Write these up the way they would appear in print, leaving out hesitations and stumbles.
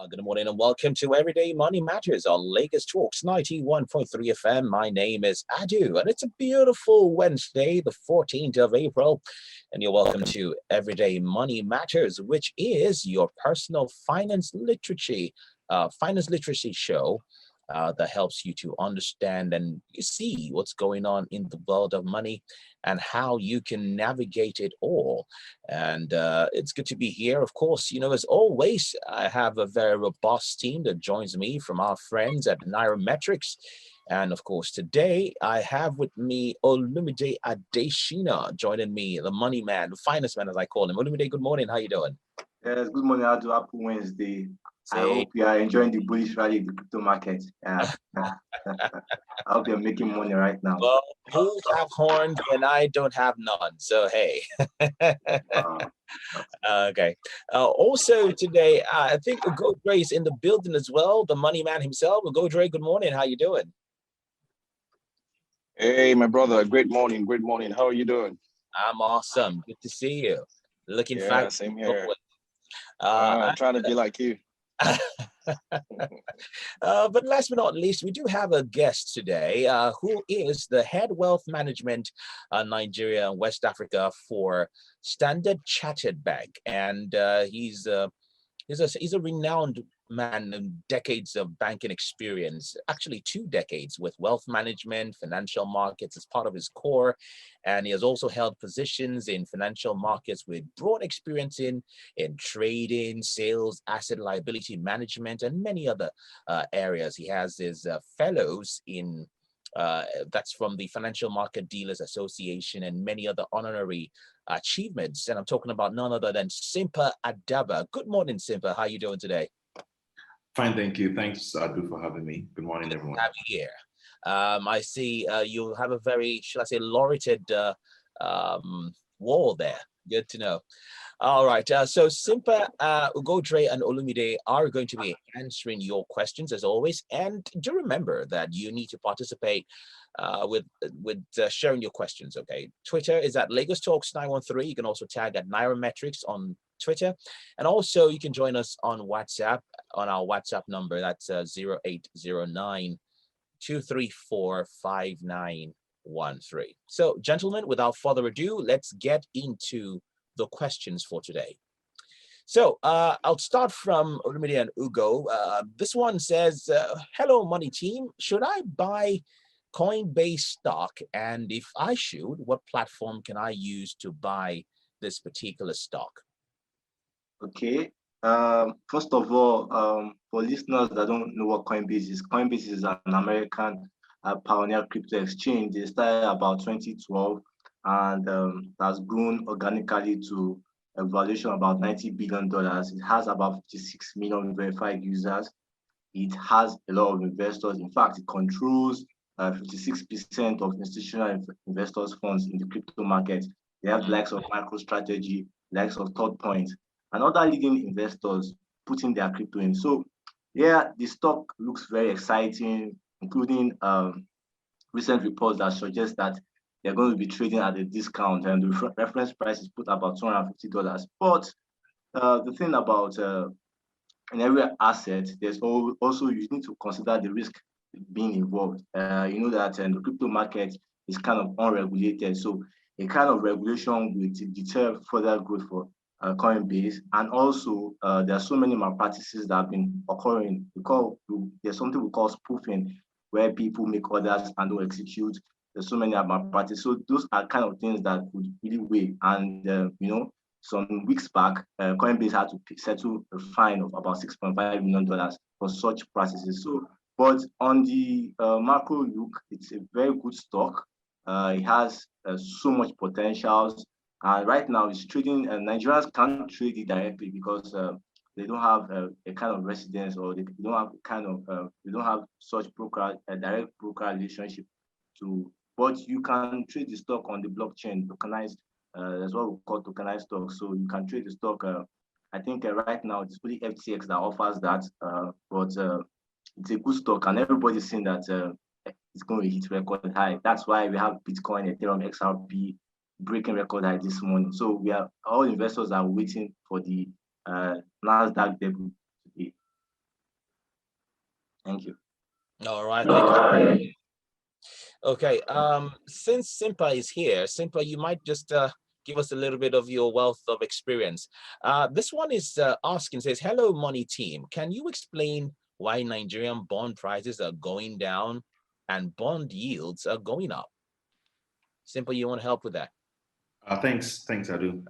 Good morning and welcome to Everyday Money Matters on Lagos Talks 91.3 FM. My name is Adu and it's a beautiful Wednesday, the 14th of April. And you're welcome to Everyday Money Matters, which is your personal finance literacy show that helps you to understand and see what's going on in the world of money and how you can navigate it all. And it's good to be here. Of course, as always, I have a very robust team that joins me from our friends at Nairametrics. And of course, today I have with me Olumide Adeshina joining me, the money man, the finance man, as I call him. Olumide, good morning. How you doing? Yes, good morning. Happy Wednesday. I hope you are enjoying the bullish rally in the crypto market. I hope you're making money right now. Well, bulls have horns and I don't have none. So, hey. Okay. Also today, I think Ugodre is in the building as well, the money man himself. Ugodre, good morning. How you doing? Hey, my brother. Great morning. Great morning. How are you doing? I'm awesome. Good to see you. Looking fat. Same here. I'm trying to be like you. But last but not least, we do have a guest today who is the head wealth management Nigeria and West Africa for Standard Chartered Bank, and he's a renowned man and decades of banking experience, actually 2 decades with wealth management, financial markets as part of his core. And he has also held positions in financial markets with broad experience in trading, sales, asset liability management, and many other areas. He has his fellows in that's from the Financial Market Dealers Association and many other honorary achievements. And I'm talking about none other than Simpa Adaba. Good morning, Simpa. How are you doing today? Fine, thank you. Thanks, Adu, for having me. Good morning, everyone. Have you here. I see you have a very, shall I say, laurited wall there. Good to know. All right. So Simpa, Ugodre, and Olumide are going to be answering your questions as always. And do remember that you need to participate with sharing your questions. Okay. Twitter is at Lagos Talks 913. You can also tag at Nairametrics on Twitter, and also you can join us on WhatsApp on our WhatsApp number. That's 0809 234 5913. So, gentlemen, without further ado, let's get into the questions for today. So I'll start from Olumide and Ugo. This one says, hello, money team. Should I buy Coinbase stock? And if I should, what platform can I use to buy this particular stock? Okay. First of all, for listeners that don't know what Coinbase is an American pioneer crypto exchange. They started about 2012 and has grown organically to a valuation of about $90 billion. It has about 56 million verified users. It has a lot of investors. In fact, it controls 56% of institutional investors' funds in the crypto market. They have the likes of MicroStrategy, likes of Third Point, and other leading investors putting their crypto in. So, yeah, the stock looks very exciting, including recent reports that suggest that they're going to be trading at a discount, and the reference price is put about $250. But the thing about in every asset, there's also you need to consider the risk being involved. You know that the crypto market is kind of unregulated, so a kind of regulation will deter further growth for Coinbase. And also, there are so many malpractices that have been occurring. There's something we call spoofing, where people make orders and don't execute. There's so many malpractices. So those are kind of things that would really weigh. And some weeks back, Coinbase had to settle a fine of about $6.5 million for such practices. So, but on the macro look, it's a very good stock. It has so much potential. And right now, it's trading. Nigerians can't trade it directly because they don't have a kind of residence, or they don't have they don't have such direct broker relationship to. But you can trade the stock on the blockchain, tokenized. That's what we call tokenized stock. So you can trade the stock. I think right now it's only FTX that offers that, but it's a good stock, and everybody's saying that it's going to hit record high. That's why we have Bitcoin, Ethereum, XRP breaking record high this morning. So all investors are waiting for the Nasdaq debut today. Thank you. All right, thank you. Okay, since Simpa is here, Simpa, you might just give us a little bit of your wealth of experience. This one is asking, says, hello, money team. Can you explain why Nigerian bond prices are going down and bond yields are going up? Simpa, you want to help with that? Thanks, Adu.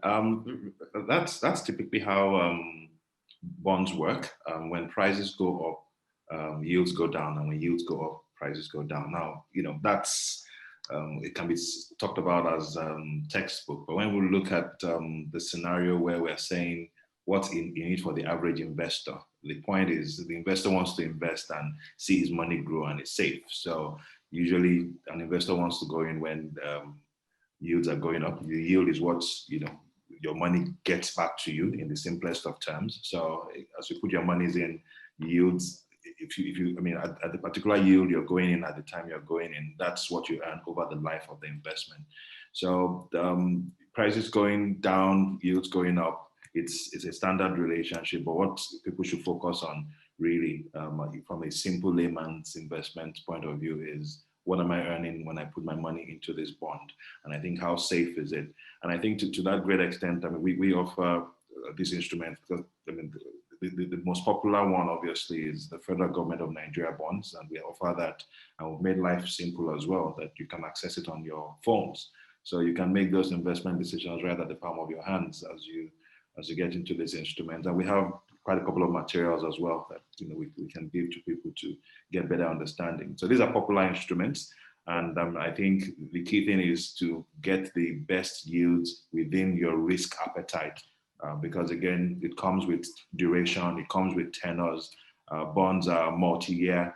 That's typically how bonds work. When prices go up, yields go down, and when yields go up, prices go down. Now, that's it can be talked about as textbook, but when we look at the scenario where we're saying what's in it for the average investor, the point is the investor wants to invest and see his money grow and it's safe. So usually an investor wants to go in when yields are going up. The yield is what your money gets back to you in the simplest of terms. So as you put your monies in, yields, if you I mean at the particular yield you're going in at the time you're going in, that's what you earn over the life of the investment. So prices going down, yields going up, it's a standard relationship. But what people should focus on really from a simple layman's investment point of view is, what am I earning when I put my money into this bond? And I think, how safe is it? And I think to that great extent, I mean, we offer this instrument because I mean, the most popular one obviously is the federal government of Nigeria bonds, and we offer that, and we've made life simple as well, that you can access it on your phones. So you can make those investment decisions right at the palm of your hands as you get into this instrument. And we have quite a couple of materials as well that we can give to people to get better understanding. So these are popular instruments, and I think the key thing is to get the best yields within your risk appetite, because again, it comes with duration, it comes with tenors. Bonds are multi-year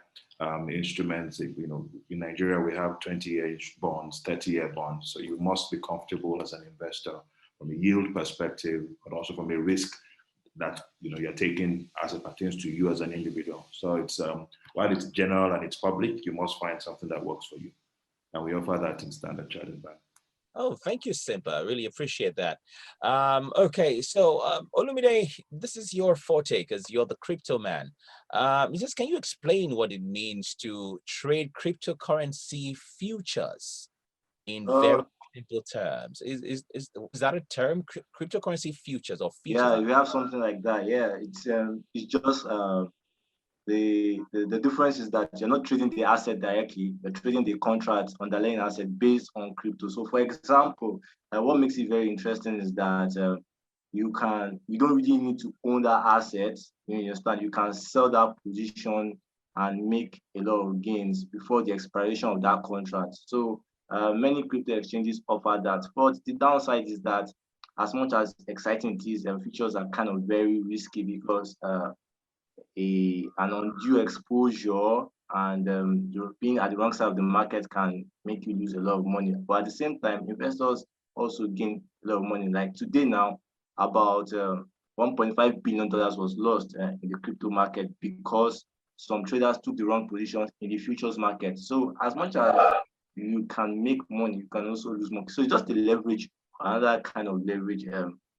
instruments. In Nigeria we have 20-year bonds, 30-year bonds. So you must be comfortable as an investor from a yield perspective, but also from a risk that you're taking as it pertains to you as an individual. So it's while it's general and it's public, you must find something that works for you, and we offer that in Standard Chartered Bank. Oh, thank you, Simpa. I really appreciate that. Okay, so Olumide, this is your forte because you're the crypto man. Just can you explain what it means to trade cryptocurrency futures in very simple terms? Is that a term, cryptocurrency futures or futures? Yeah, we have something like that. Yeah, it's just the difference is that you're not trading the asset directly, you're trading the contract underlying asset based on crypto. So for example, what makes it very interesting is that you don't really need to own that asset. You understand? You can sell that position and make a lot of gains before the expiration of that contract. So many crypto exchanges offer that, but the downside is that as much as exciting it is, futures are kind of very risky because an undue exposure and being at the wrong side of the market can make you lose a lot of money. But at the same time, investors also gain a lot of money. Like today now, about $1.5 billion was lost in the crypto market because some traders took the wrong positions in the futures market. So as much as you can make money, you can also lose money. So it's just a leverage, another kind of leverage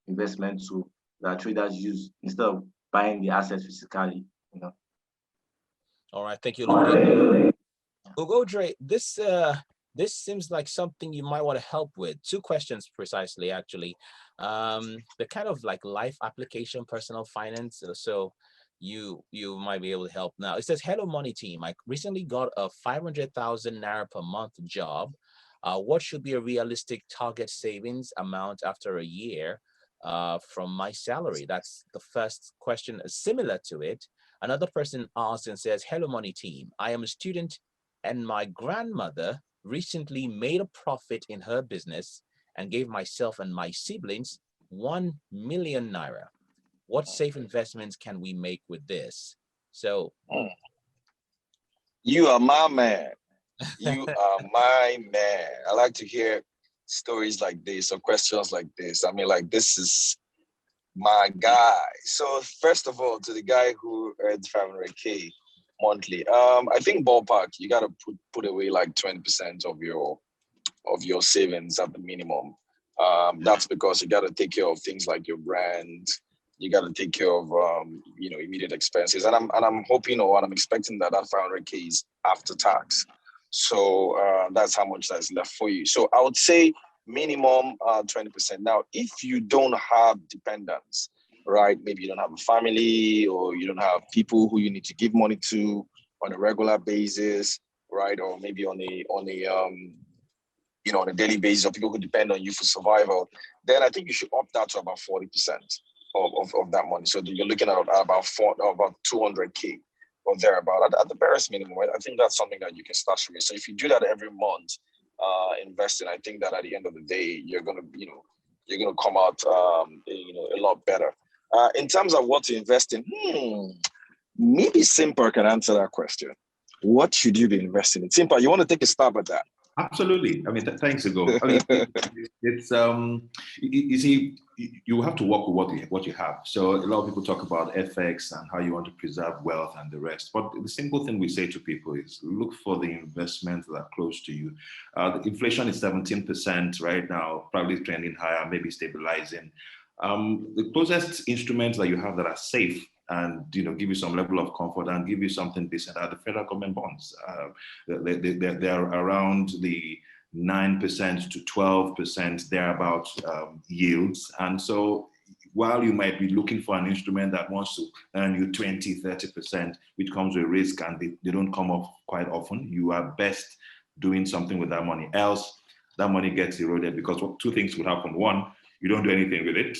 investment tool that traders use instead of buying the assets physically. All right, thank you, Olumide. Ugodre, this seems like something you might want to help with. Two questions precisely, actually. The kind of like life application, personal finance. So you might be able to help now. It says, hello, money team. I recently got a 500,000 Naira per month job. What should be a realistic target savings amount after a year from my salary? That's the first question. Similar to it, another person asks and says, hello, money team. I am a student and my grandmother recently made a profit in her business and gave myself and my siblings 1 million Naira. What safe investments can we make with this? So you are my man. You are my man. I like to hear stories like this or questions like this. I mean, like, this is my guy. So first of all, to the guy who earns 500K monthly, I think ballpark, you got to put away like 20% of your savings at the minimum. That's because you got to take care of things like your brand, you got to take care of immediate expenses, and I'm hoping, or I'm expecting that 500K is after tax. So that's how much that's left for you. So I would say minimum 20%. Now, if you don't have dependents, right? Maybe you don't have a family, or you don't have people who you need to give money to on a regular basis, right? Or maybe on a daily basis, or people who depend on you for survival, then I think you should opt out to about 40% of that money. So you're looking at about 200K or thereabout at the barest minimum. Right? I think that's something that you can start with. So if you do that every month, investing, I think that at the end of the day, you're gonna come out, a lot better. In terms of what to invest in, maybe Simpa can answer that question. What should you be investing in? Simpa, you want to take a stab at that? Absolutely. I mean, thanks, Ago. I mean, it's you see, you have to work with what you have. So a lot of people talk about FX and how you want to preserve wealth and the rest. But the simple thing we say to people is look for the investments that are close to you. The inflation is 17% right now, probably trending higher, maybe stabilizing. The closest instruments that you have that are safe and give you some level of comfort and give you something decent are the federal government bonds. They're around the 9% to 12% thereabout yields. And so while you might be looking for an instrument that wants to earn you 20, 30%, which comes with risk and they don't come up quite often, you are best doing something with that money. Else, that money gets eroded because two things will happen. One, you don't do anything with it.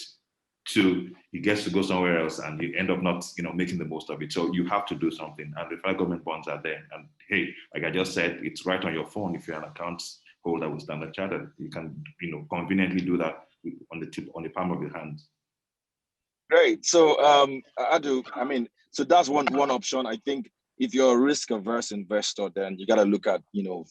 Two, it gets to go somewhere else and you end up not, making the most of it. So you have to do something. And the federal government bonds are there. And hey, like I just said, it's right on your phone. If you're an account holder with Standard Chartered, you can, conveniently do that on the palm of your hand. Great. So so that's one option. I think if you're a risk-averse investor, then you got to look at,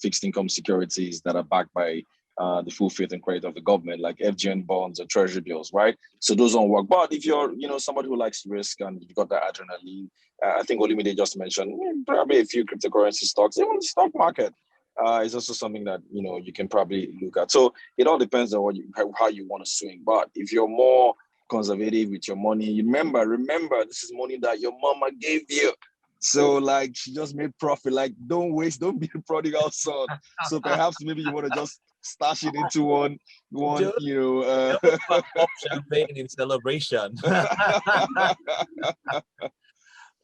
fixed income securities that are backed by the full faith and credit of the government, like FGN bonds or treasury bills, right? So those don't work. But if you're, somebody who likes risk and you've got that adrenaline, I think Olumide just mentioned probably a few cryptocurrency stocks, even the stock market is also something that, you can probably look at. So it all depends on how you want to swing. But if you're more conservative with your money, remember, this is money that your mama gave you. So like she just made profit. Like don't be a prodigal son. So perhaps maybe you want to just stash it into one pop champagne in celebration.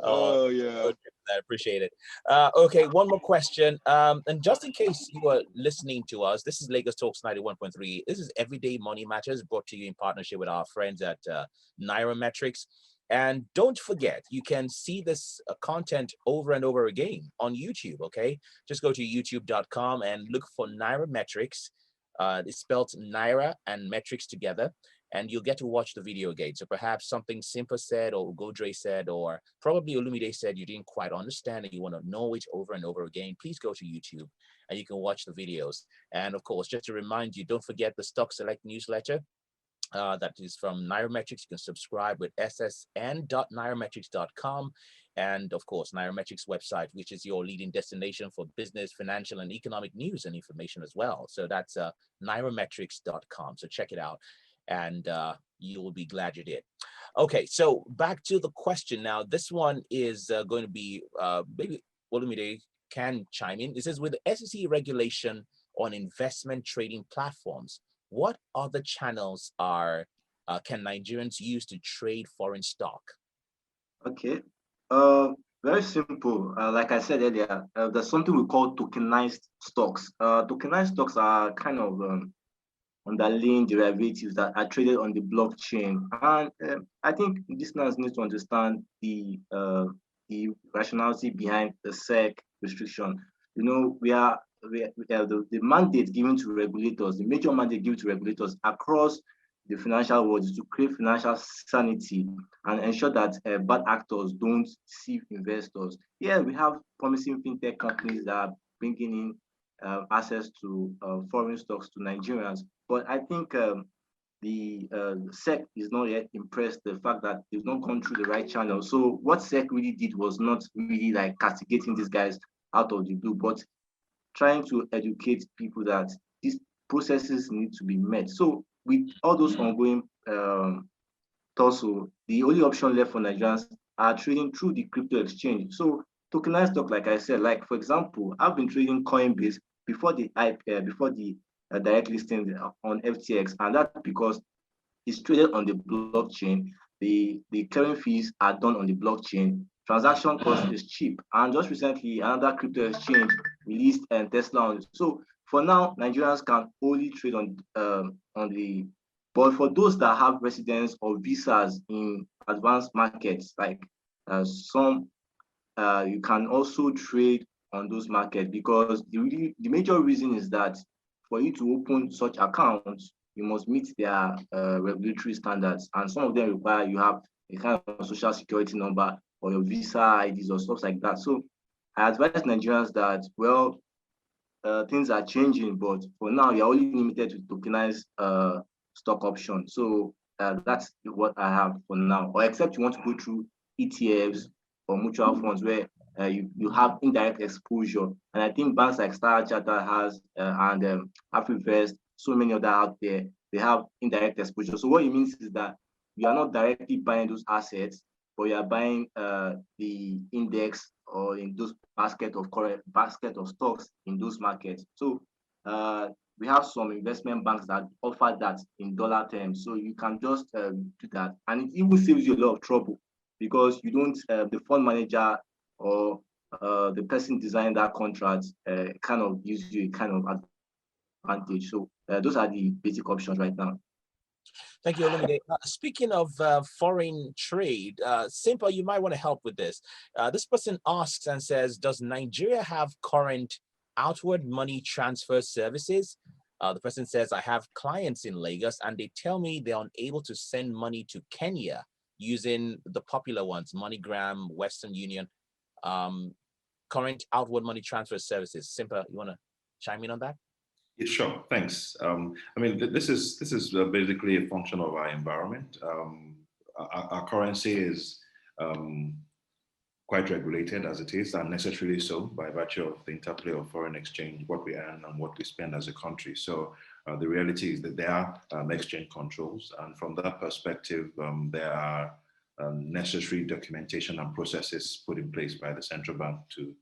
Oh yeah, I appreciate it. Okay, one more question. And just in case you are listening to us, this is Lagos Talks 91.3. This is Everyday Money Matters, brought to you in partnership with our friends at Nairametrics. And don't forget, you can see this content over and over again on YouTube, okay? Just go to youtube.com and look for Nairametrics. It's spelled Naira and metrics together, and you'll get to watch the video again. So perhaps something Simpa said or Godre said, or probably Olumide said you didn't quite understand and you want to know it over and over again, please go to YouTube and you can watch the videos. And of course, just to remind you, don't forget the Stock Select newsletter. That is from Nairametrics. You can subscribe with ssn.nairametrics.com. And of course, Nairametrics website, which is your leading destination for business, financial, and economic news and information as well. So that's nairametrics.com. So check it out, and you will be glad you did. Okay, so back to the question now. This one is going to be, maybe Olumide can chime in. It says, with the SEC regulation on investment trading platforms, what other channels can Nigerians use to trade foreign stock? Okay, very simple. Like I said earlier, there's something we call tokenized stocks. Tokenized stocks are kind of underlying derivatives that are traded on the blockchain. And I think listeners need to understand the rationality behind the SEC restriction. We have the mandate given to regulators, the major mandate given to regulators across the financial world is to create financial sanity and ensure that bad actors don't deceive investors. Yeah, we have promising fintech companies that are bringing in access to foreign stocks to Nigerians, but I think the SEC is not yet impressed the fact that they've not gone through the right channel. So what SEC really did was not really like castigating these guys out of the blue, but trying to educate people that these processes need to be met. So with all those ongoing Also, the only option left for Nigerians are trading through the crypto exchange. So tokenized stock, like I said, like for example, I've been trading Coinbase before the direct listing on FTX, and that's because it's traded on the blockchain. The clearing fees are done on the blockchain. Transaction cost is cheap. And just recently, another crypto exchange released Tesla on it. So for now, Nigerians can only trade on the. But for those that have residence or visas in advanced markets, like some, you can also trade on those markets, because the major reason is that for you to open such accounts, you must meet their regulatory standards, and some of them require you have a kind of social security number or your visa IDs or stuff like that. So I advise Nigerians that, well, things are changing, but for now you're only limited to tokenized stock options. So that's what I have for now, or except you want to go through ETFs or mutual funds where you have indirect exposure. And I think banks like Standard Chartered has and AfriVest, so many other out there, they have indirect exposure. So what it means is that you are not directly buying those assets, but you are buying the index or in those basket of stocks in those markets. So we have some investment banks that offer that in dollar terms. So you can just do that. And it even saves you a lot of trouble, because you don't, the fund manager or the person designing that contract kind of gives you a kind of advantage. So those are the basic options right now. Thank you, Olumide. Speaking of foreign trade, Simpa, you might want to help with this. This person asks and says, does Nigeria have current outward money transfer services? The person says, I have clients in Lagos and they tell me they're unable to send money to Kenya using the popular ones, MoneyGram, Western Union, current outward money transfer services. Simpa, you want to chime in on that? Yeah, sure, thanks. I mean, this is basically a function of our environment. Our currency is quite regulated as it is, and necessarily so by virtue of the interplay of foreign exchange, what we earn and what we spend as a country. So the reality is that there are exchange controls, and from that perspective, there are necessary documentation and processes put in place by the central bank to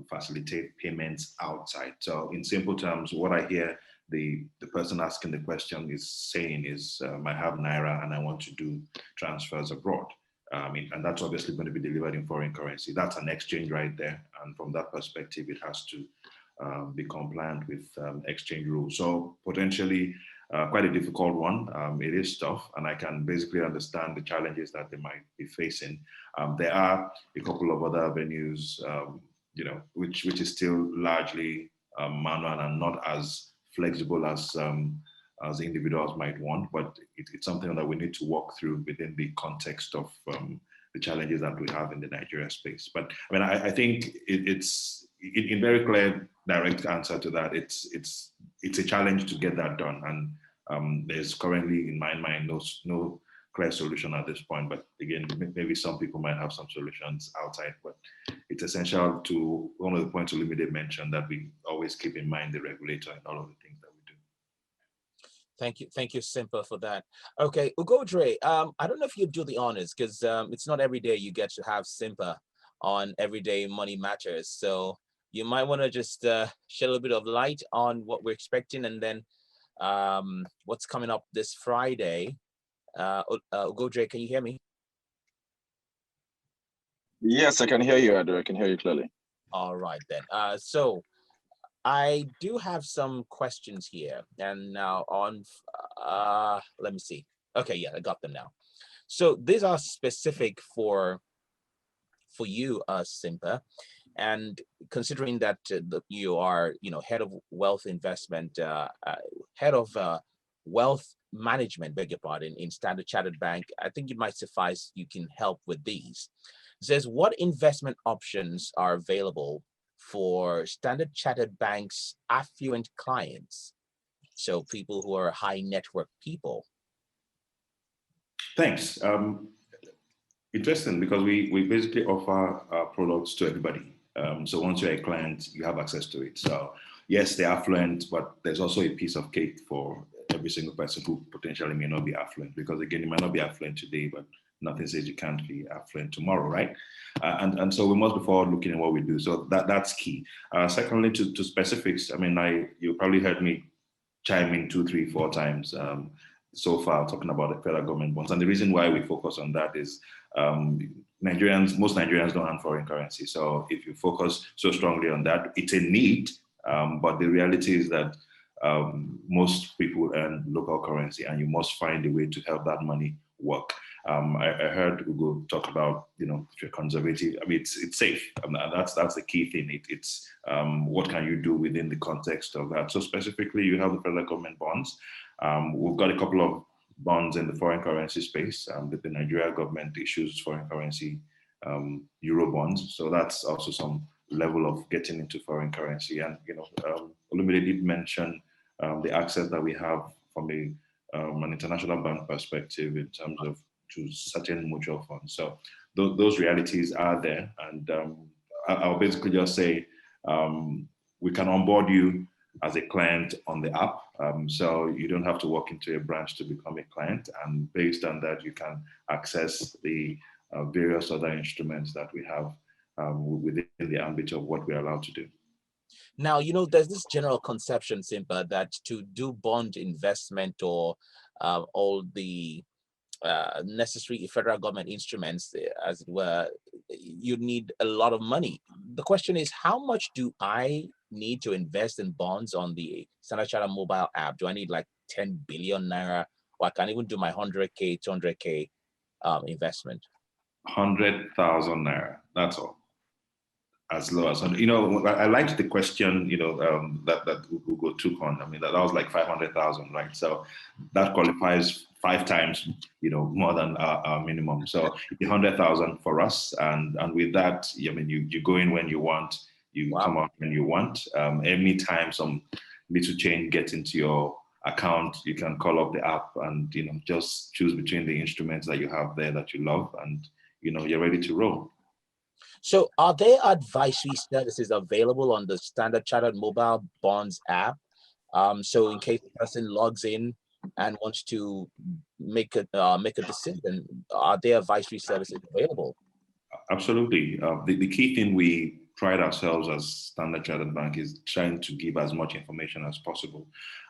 facilitate payments outside. So in simple terms, what I hear the person asking the question is saying is, I have Naira and I want to do transfers abroad. And that's obviously going to be delivered in foreign currency. That's an exchange right there. And from that perspective, it has to be compliant with exchange rules. So potentially quite a difficult one. It is tough, and I can basically understand the challenges that they might be facing. There are a couple of other avenues, which is still largely manual and not as flexible as individuals might want, but it's something that we need to walk through within the context of the challenges that we have in the Nigeria space. But I mean, I think it's in very clear, direct answer to that. It's a challenge to get that done, and there's currently, in my mind, no clear solution at this point. But again, maybe some people might have some solutions outside. But it's essential to one of the points Olumide mentioned, that we always keep in mind the regulator and all of the things that we do. Thank you, Simpa, for that. Okay, Ugodre, I don't know if you do the honors, because it's not every day you get to have Simpa on Everyday Money Matters. So you might want to just shed a little bit of light on what we're expecting, and then what's coming up this Friday. Ugodre, can you hear me? Yes, I can hear you, Adu. I can hear you clearly. All right, then. So I do have some questions here, and now on, let me see. Okay, yeah, I got them now. So these are specific for you, Simpa, and considering that you are, head of wealth investment, head of wealth management, beg your pardon, in Standard Chartered Bank, I think it might suffice you can help with these. It says, what investment options are available for Standard Chartered Bank's affluent clients? So people who are high network people. Thanks. Interesting, because we basically offer our products to everybody. So once you're a client, you have access to it. So yes, they're affluent, but there's also a piece of cake for every single person who potentially may not be affluent, because again, you might not be affluent today, but nothing says you can't be affluent tomorrow, right? And so we must be forward looking at what we do. So that's key. Secondly, to specifics, I mean, you probably heard me chime in 2, 3, 4 times so far talking about the federal government bonds. And the reason why we focus on that is most Nigerians don't have foreign currency. So if you focus so strongly on that, it's a need, but the reality is that most people earn local currency, and you must find a way to help that money work. I heard Ugo talk about, if you're conservative, I mean, it's safe. And that's the key thing. It's what can you do within the context of that? So specifically, you have the federal government bonds. We've got a couple of bonds in the foreign currency space. The Nigeria government issues foreign currency Euro bonds. So that's also some level of getting into foreign currency. And, Olumide did mention the access that we have from an international bank perspective in terms of to certain mutual funds. So those realities are there. And I'll basically just say we can onboard you as a client on the app. So you don't have to walk into a branch to become a client. And based on that, you can access the various other instruments that we have within the ambit of what we're allowed to do. Now, there's this general conception, Simpa, that to do bond investment or all the necessary federal government instruments, as it were, you need a lot of money. The question is, how much do I need to invest in bonds on the Standard Chartered mobile app? Do I need like 10 billion naira, or I can even do my 100K, 200K investment? 100,000 naira, that's all. As low as, I liked the question, that Google took on. I mean, that was like 500,000, right? So that qualifies 5 times, more than our minimum. So 100,000 for us, and with that, I mean, you go in when you want, you come out when you want. Anytime some little change gets into your account, you can call up the app and just choose between the instruments that you have there that you love, and you're ready to roll. So are there advisory services available on the Standard Chartered mobile bonds app? So in case the person logs in and wants to make a decision, are there advisory services available? Absolutely. The key thing we pride ourselves as Standard Chartered Bank is trying to give as much information as possible.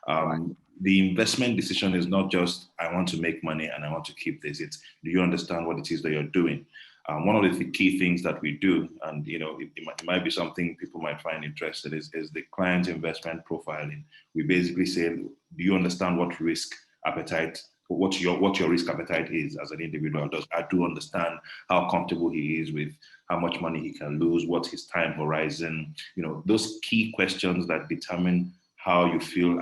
The investment decision is not just, I want to make money and I want to keep this. It's, do you understand what it is that you're doing? One of the key things that we do, and it might be something people might find interested, is the client investment profiling. We basically say, do you understand what risk appetite, what your risk appetite is as an individual? I do understand how comfortable he is with how much money he can lose, what's his time horizon, those key questions that determine how you feel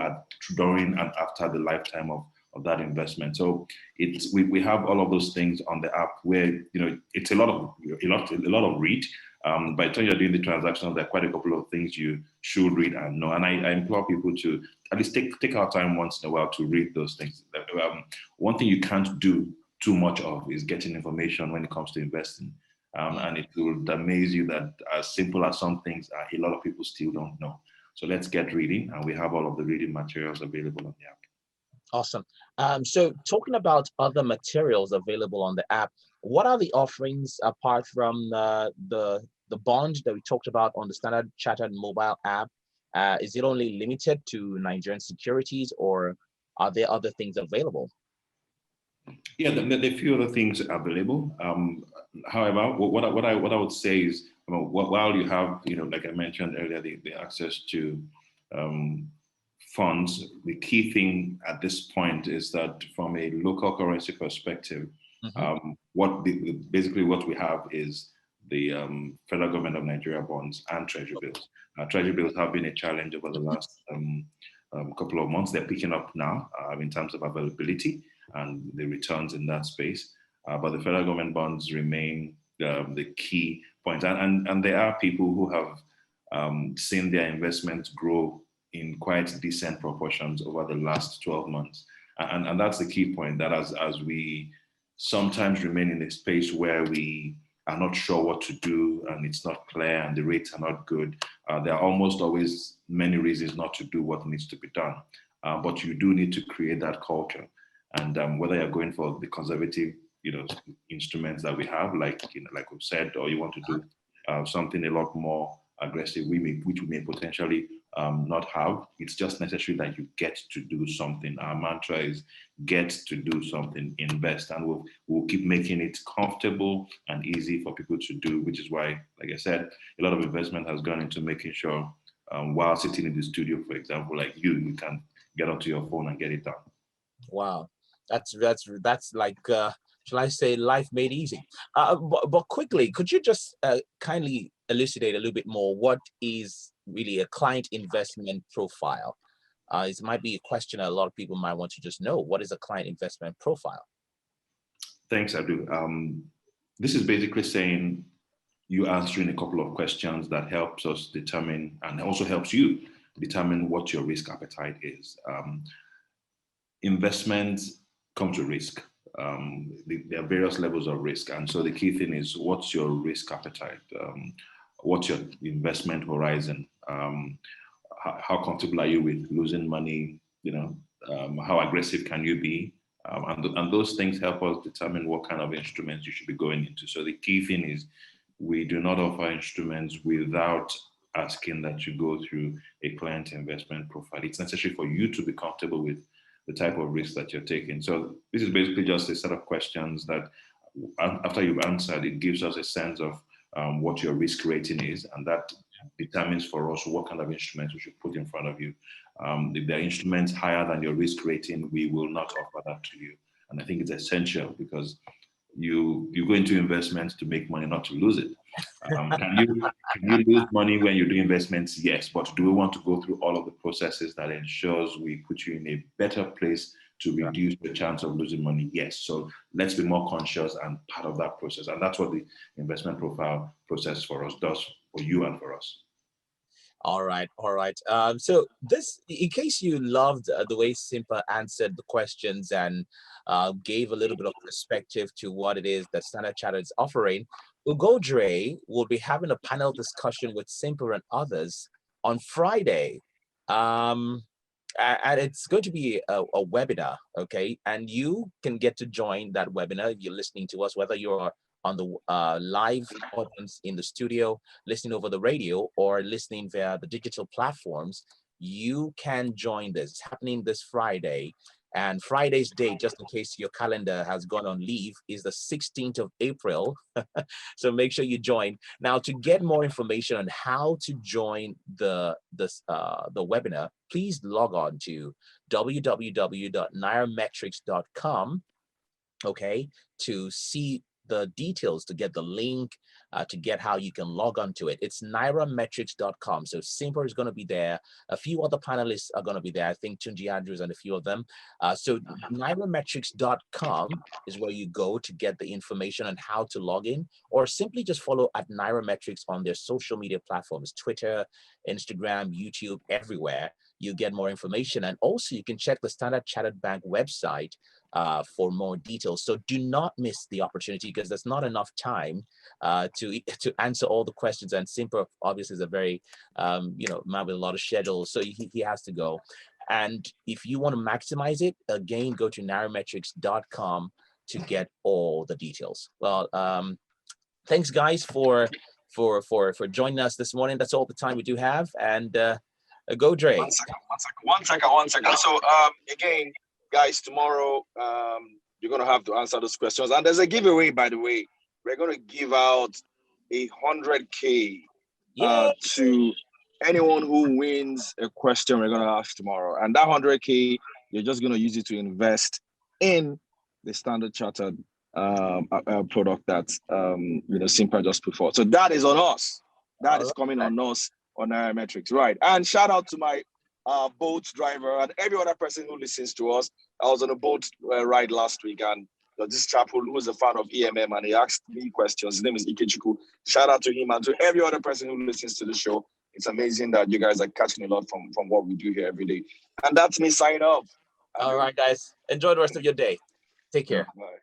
during and after the lifetime of that investment. So we have all of those things on the app where it's a lot of read. By the time you're doing the transactions, there are quite a couple of things you should read and know. And I implore people to at least take our time once in a while to read those things. One thing you can't do too much of is getting information when it comes to investing. And it will amaze you that as simple as some things are, a lot of people still don't know. So let's get reading, and we have all of the reading materials available on the app. Awesome. So talking about other materials available on the app, what are the offerings apart from the bond that we talked about on the Standard Chartered mobile app? Is it only limited to Nigerian securities, or are there other things available? Yeah, there are a few other things available. However, what I would say is, while you have, like I mentioned earlier, the access to funds, the key thing at this point is that from a local currency perspective, basically what we have is the federal government of Nigeria bonds and treasury bills. Treasury bills have been a challenge over the last couple of months. They're picking up now in terms of availability and the returns in that space. But the federal government bonds remain the key point. And there are people who have seen their investments grow in quite decent proportions over the last 12 months. And that's the key point, that as we sometimes remain in a space where we are not sure what to do and it's not clear and the rates are not good, there are almost always many reasons not to do what needs to be done. but you do need to create that culture. And whether you're going for the conservative, instruments that we have, like we've said, or you want to do something a lot more aggressive, which we may potentially not have. It's just necessary that you get to do something. Our mantra is get to do something, invest, and we'll keep making it comfortable and easy for people to do, which is why, like I said, a lot of investment has gone into making sure while sitting in the studio, for example, like you can get onto your phone and get it done. Wow, that's like shall I say life made easy. But quickly, could you just kindly elucidate a little bit more what is really a client investment profile? It might be a question a lot of people might want to just know. What is a client investment profile? Thanks, Adu. This is basically saying you answering a couple of questions that helps us determine, and also helps you determine what your risk appetite is. Investments come to risk. There are various levels of risk. And so the key thing is, what's your risk appetite? What's your investment horizon? How comfortable are you with losing money? How aggressive can you be? And those things help us determine what kind of instruments you should be going into. So the key thing is, we do not offer instruments without asking that you go through a client investment profile. It's necessary for you to be comfortable with the type of risk that you're taking. So this is basically just a set of questions that after you've answered, it gives us a sense of what your risk rating is, and that determines for us what kind of instruments we should put in front of you. If there are instruments higher than your risk rating, we will not offer that to you. And I think it's essential, because you go into investments to make money, not to lose it. Can you lose money when you do investments? Yes, but do we want to go through all of the processes that ensures we put you in a better place to reduce the chance of losing money? Yes. So let's be more conscious and part of that process. And that's what the investment profile process for us does, for you and for us. All right. So this, in case you loved the way Simpa answered the questions and gave a little bit of perspective to what it is that Standard Chartered is offering, Ugodre will be having a panel discussion with Simpa and others on Friday. And it's going to be a webinar, okay? And you can get to join that webinar if you're listening to us, whether you're on the live audience in the studio, listening over the radio, or listening via the digital platforms. You can join this. It's happening this Friday. And Friday's date, just in case your calendar has gone on leave, is the 16th of April. So make sure you join. Now, to get more information on how to join the webinar, please log on to www.nairametrics.com, okay, to see the details, to get the link, to get how you can log on to it. It's nairametrics.com. So Simpa is going to be there. A few other panelists are going to be there. I think Tunji Andrews and a few of them. So nairametrics.com is where you go to get the information on how to log in, or simply just follow at Nairametrics on their social media platforms, Twitter, Instagram, YouTube, everywhere. You get more information. And also you can check the Standard Chartered Bank website for more details. So do not miss the opportunity, because there's not enough time to answer all the questions. And Simpa obviously is a very, man with a lot of schedules, so he has to go. And if you want to maximize it, again, go to nairametrics.com to get all the details. Well, thanks guys for joining us this morning. That's all the time we do have. And go Dre. One second. So again, guys, tomorrow you're gonna have to answer those questions. And there's a giveaway, by the way. We're gonna give out 100K to anyone who wins a question we're gonna ask tomorrow. And that 100K, you're just gonna use it to invest in the Standard Chartered product that Simpa just put forward. So that is on us. That is coming on us on Nairametrics, right? And shout out to my boat driver and every other person who listens to us. I was on a boat ride last week, and this chap who was a fan of EMM, and he asked me questions. His name is Ikechukwu. Shout out to him and to every other person who listens to the show. It's amazing that you guys are catching a lot from what we do here every day. And that's me signing off. All right, guys. Enjoy the rest of your day. Take care. Bye.